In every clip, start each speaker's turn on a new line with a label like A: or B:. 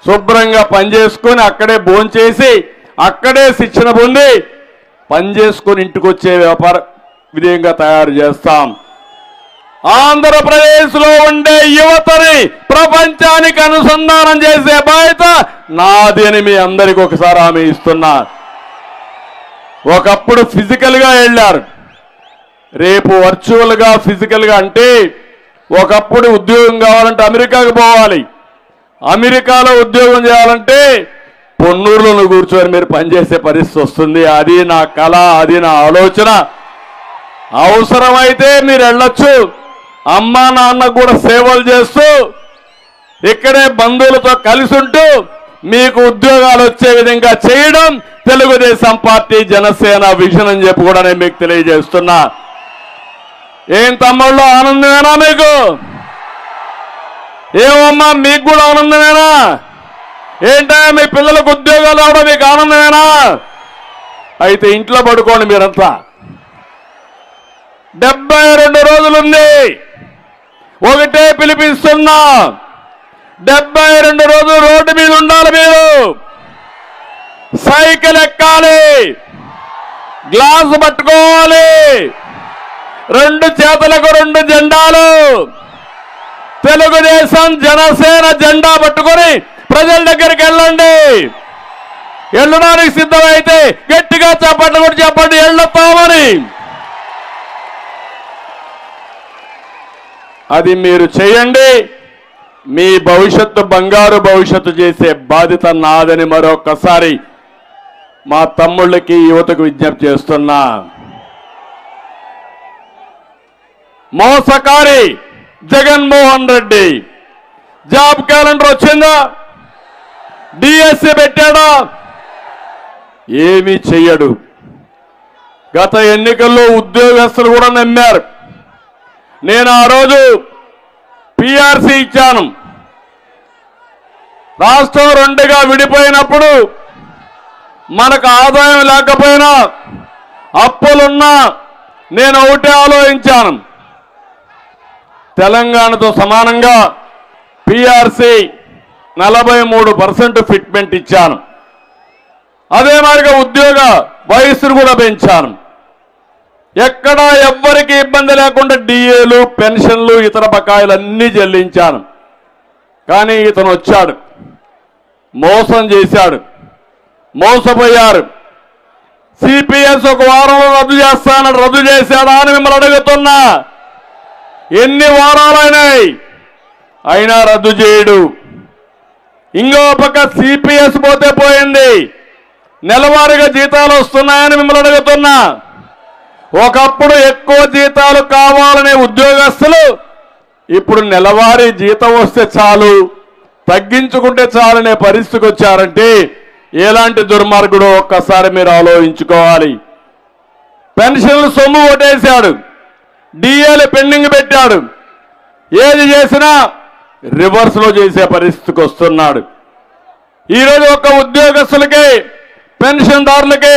A: శుభ్రంగా పనిచేసుకొని అక్కడే భోంచేసి అక్కడే శిక్షణ పొంది పనిచేసుకొని ఇంటికి వచ్చే వ్యాపార విధంగా తయారు చేస్తాం. ఆంధ్రప్రదేశ్లో ఉండే యువతని ప్రపంచానికి అనుసంధానం చేసే బాధ్యత నాది అని మీ అందరికీ ఒకసారి హామీ ఇస్తున్నా. ఒకప్పుడు ఫిజికల్గా వెళ్ళారు, రేపు వర్చువల్గా ఫిజికల్గా. అంటే ఒకప్పుడు ఉద్యోగం కావాలంటే అమెరికాకు పోవాలి, అమెరికాలో ఉద్యోగం చేయాలంటే పొన్నూరులో కూర్చొని మీరు పనిచేసే పరిస్థితి వస్తుంది. అది నా కళ, అది నా ఆలోచన. అవసరమైతే మీరు వెళ్ళొచ్చు, అమ్మా నాన్న కూడా సేవలు చేస్తూ ఇక్కడే బంధువులతో కలిసి ఉంటూ మీకు ఉద్యోగాలు వచ్చే విధంగా చేయడం తెలుగుదేశం పార్టీ జనసేన విజన్ అని చెప్పి కూడా నేను మీకు తెలియజేస్తున్నా. ఏం తమ్ముళ్ళు, ఆనందమేనా మీకు? ఏమమ్మా మీకు కూడా ఆనందమేనా? ఏంటా మీ పిల్లలకు ఉద్యోగాలు రావడం మీకు ఆనందమేనా? అయితే ఇంట్లో పడుకోండి మీరంతా. 72 రోజులుంది, ఒకటే పిలిపిస్తున్నా, 72 రోజులు రోడ్డు మీద ఉండాలి. మీరు సైకిల్ ఎక్కాలి, గ్లాసు పట్టుకోవాలి, 2 చేతులకు 2 జెండాలు, తెలుగుదేశం జనసేన జెండా పట్టుకొని ప్రజల దగ్గరికి వెళ్ళండి. వెళ్ళడానికి సిద్ధమైతే గట్టిగా చప్పట్లు కూడా చెప్పండి, వెళ్ళొస్తామని. అది మీరు చేయండి. మీ భవిష్యత్తు బంగారు భవిష్యత్తు చేసే బాధ్యత నాదని మరొకసారి మా తమ్ముళ్ళకి యువతకు విజ్ఞప్తి చేస్తున్నా. మోసకారి జగన్మోహన్ రెడ్డి జాబ్ క్యాలెండర్ వచ్చిందా? డిఎస్సి పెట్టాడా? ఏమీ చెయ్యడు. గత ఎన్నికల్లో ఉద్యోగస్తులు కూడా నమ్మారు. నేను ఆ రోజు పిఆర్సీ ఇచ్చాను. రాష్ట్రం 2గా విడిపోయినప్పుడు మనకు ఆదాయం లేకపోయినా అప్పులున్నా నేను ఒకటే ఆలోచించాను, తెలంగాణతో సమానంగా పిఆర్సీ 43% ఫిట్మెంట్ ఇచ్చాను. అదే మాదిరిగా ఉద్యోగ వయస్సును కూడా పెంచాను. ఎక్కడా ఎవ్వరికి ఇబ్బంది లేకుండా డిఏలు, పెన్షన్లు, ఇతర బకాయిలు అన్నీ చెల్లించాను. కానీ ఇతను వచ్చాడు, మోసం చేశాడు, మోసపోయారు. సిపిఎస్ ఒక వారంలో రద్దు చేస్తానని రద్దు చేశాడా అని మిమ్మల్ని అడుగుతున్నా. ఎన్ని వారాలైనాయి అయినా రద్దు చేయడు. ఇంకో పక్క సిపిఎస్ పోతే పోయింది, నెలవారీగా జీతాలు వస్తున్నాయని మిమ్మల్ని అడుగుతున్నా. ఒకప్పుడు ఎక్కువ జీతాలు కావాలనే ఉద్యోగస్తులు ఇప్పుడు నెలవారీ జీతం వస్తే చాలు, తగ్గించుకుంటే చాలనే పరిస్థితికి వచ్చారంటే ఎలాంటి దుర్మార్గుడో ఒక్కసారి మీరు ఆలోచించుకోవాలి. పెన్షన్లు సొమ్ము కొట్టేశాడు, డిఏలు పెండింగ్ పెట్టాడు. ఏది చేసినా రివర్స్లో చేసే పరిస్థితికి వస్తున్నాడు. ఈరోజు ఒక ఉద్యోగస్తులకి, పెన్షన్దారులకి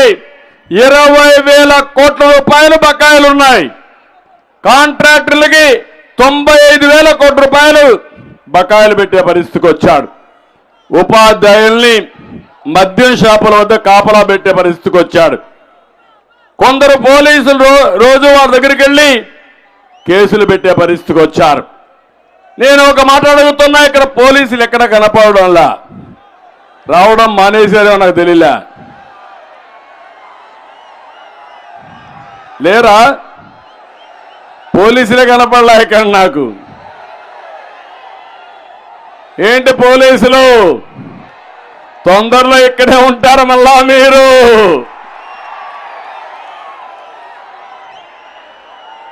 A: 20,000 కోట్ల రూపాయలు బకాయిలు ఉన్నాయి. కాంట్రాక్టర్లకి 95,000 కోట్ల రూపాయలు బకాయిలు పెట్టే పరిస్థితికి వచ్చాడు. ఉపాధ్యాయుల్ని మద్యం షాపుల వద్ద కాపలా పెట్టే పరిస్థితికి వచ్చాడు. కొందరు పోలీసులు రోజు వారి దగ్గరికి వెళ్ళి కేసులు పెట్టే పరిస్థితికి వచ్చారు. నేను ఒక మాట అడుగుతున్నా, ఇక్కడ పోలీసులు ఎక్కడ కనపడడంలా, రావడం మానేశారో నాకు తెలియలే. లేరా? పోలీసులే కనపడలే ఇక్కడ నాకు. ఏంటి పోలీసులు తొందరలో ఇక్కడే ఉంటారు మళ్ళా మీరు?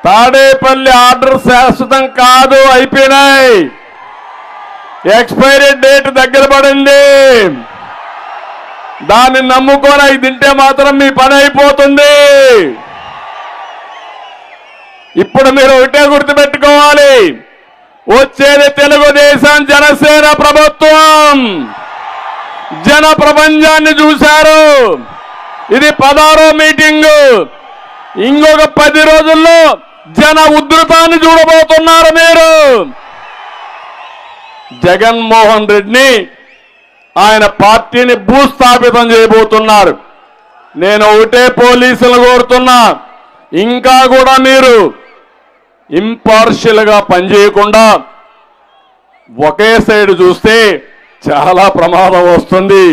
A: తాడేపల్లి ఆర్డర్ శాశ్వతం కాదు, అయిపోయినాయి. ఎక్స్పైరీ డేట్ దగ్గర పడింది. దాన్ని నమ్ముకొని అవి తింటే మాత్రం మీ పని అయిపోతుంది. ఇప్పుడు మీరు ఒకటే గుర్తుపెట్టుకోవాలి, వచ్చేది తెలుగుదేశం జనసేన ప్రభుత్వం. జన ప్రపంచాన్ని చూశారు. ఇది 16వ మీటింగు. ఇంకొక 10 రోజుల్లో జన ఉధృతాన్ని చూడబోతున్నారు మీరు. జగన్మోహన్ రెడ్డిని ఆయన పార్టీని భూస్థాపితం చేయబోతున్నారు. నేను ఒకటే పోలీసులు కోరుతున్నా, ఇంకా కూడా మీరు ఇంపార్షియల్గా పనిచేయకుండా ఒకే సైడ్ చూస్తే చాలా ప్రమాదం వస్తుంది.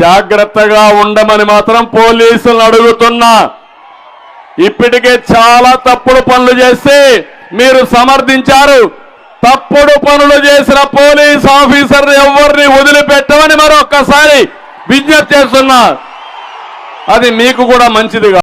A: జాగ్రత్తగా ఉండమని మాత్రం పోలీసులను అడుగుతున్నా. ఇప్పటికే చాలా తప్పుడు పనులు చేసి మీరు సమర్థించారు. తప్పుడు పనులు చేసిన పోలీస్ ఆఫీసర్ ఎవరిని వదిలిపెట్టమని మరొక్కసారి విజ్ఞప్తి చేస్తున్నా. అది మీకు కూడా మంచిది కాదు.